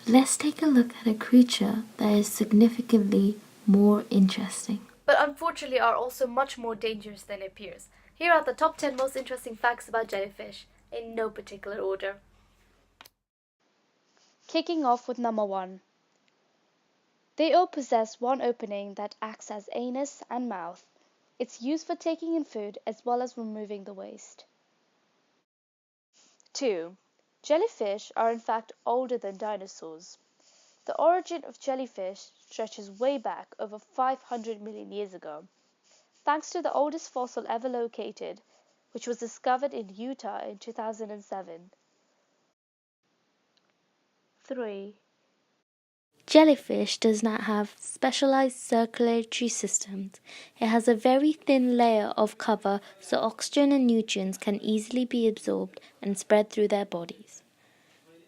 Let's take a look at a creature that is significantly more interesting. But unfortunately are also much more dangerous than it appears. Here are the top 10 most interesting facts about jellyfish, in no particular order. Kicking off with number 1. They all possess one opening that acts as anus and mouth. It's used for taking in food as well as removing the waste. 2. Jellyfish are in fact older than dinosaurs. The origin of jellyfish stretches way back over 500 million years ago, thanks to the oldest fossil ever located, which was discovered in Utah in 2007. 3. Jellyfish does not have specialized circulatory systems. It has a very thin layer of cover so oxygen and nutrients can easily be absorbed and spread through their bodies.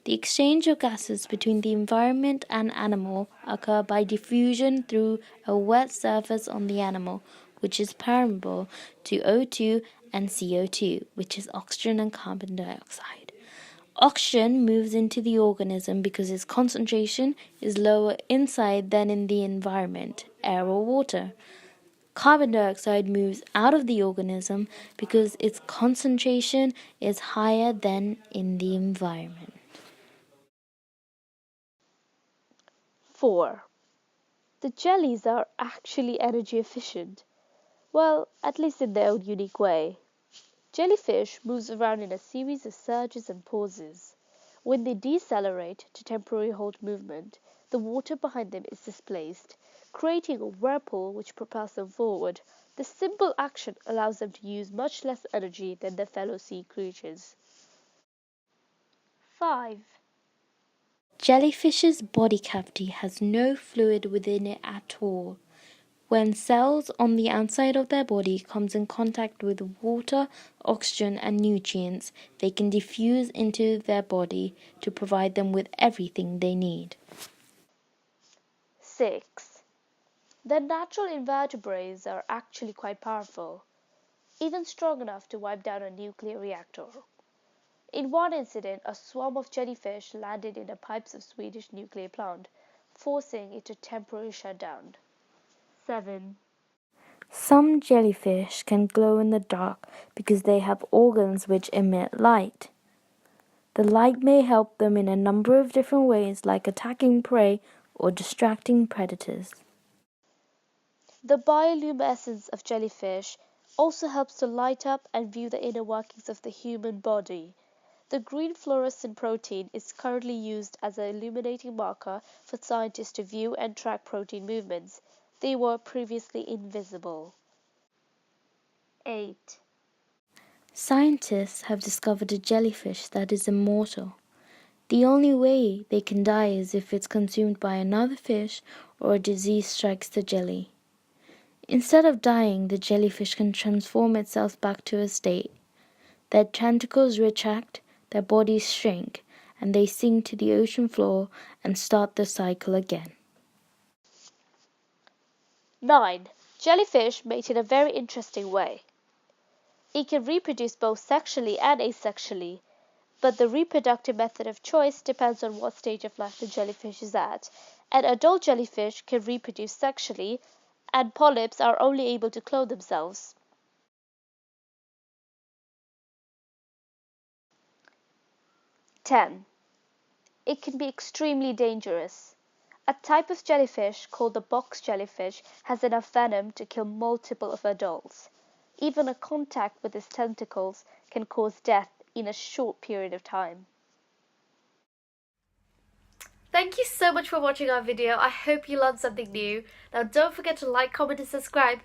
The exchange of gases between the environment and animal occur by diffusion through a wet surface on the animal, which is permeable to O2 and CO2, which is oxygen and carbon dioxide. Oxygen moves into the organism because its concentration is lower inside than in the environment, air or water. Carbon dioxide moves out of the organism because its concentration is higher than in the environment. 4. The jellies are actually energy efficient. Well, at least in their own unique way. Jellyfish moves around in a series of surges and pauses. When they decelerate to temporarily halt movement, the water behind them is displaced, creating a whirlpool which propels them forward. This simple action allows them to use much less energy than their fellow sea creatures. 5. Jellyfish's body cavity has no fluid within it at all. When cells on the outside of their body comes in contact with water, oxygen and nutrients, they can diffuse into their body to provide them with everything they need. 6. Their natural invertebrates are actually quite powerful, even strong enough to wipe down a nuclear reactor. In one incident, a swarm of jellyfish landed in the pipes of Swedish nuclear plant, forcing it to temporarily shut down. 7. Some jellyfish can glow in the dark because they have organs which emit light. The light may help them in a number of different ways, like attacking prey or distracting predators. The bioluminescence of jellyfish also helps to light up and view the inner workings of the human body. The green fluorescent protein is currently used as an illuminating marker for scientists to view and track protein movements. They were previously invisible. 8. Scientists have discovered a jellyfish that is immortal. The only way they can die is if it's consumed by another fish or a disease strikes the jelly. Instead of dying, the jellyfish can transform itself back to a state. Their tentacles retract, their bodies shrink, and they sink to the ocean floor and start the cycle again. 9. Jellyfish mate in a very interesting way. It can reproduce both sexually and asexually, but the reproductive method of choice depends on what stage of life the jellyfish is at. An adult jellyfish can reproduce sexually, and polyps are only able to clone themselves. 10. It can be extremely dangerous. A type of jellyfish called the box jellyfish has enough venom to kill multiple of adults. Even a contact with its tentacles can cause death in a short period of time. Thank you so much for watching our video. I hope you learned something new. Now don't forget to like, comment and subscribe.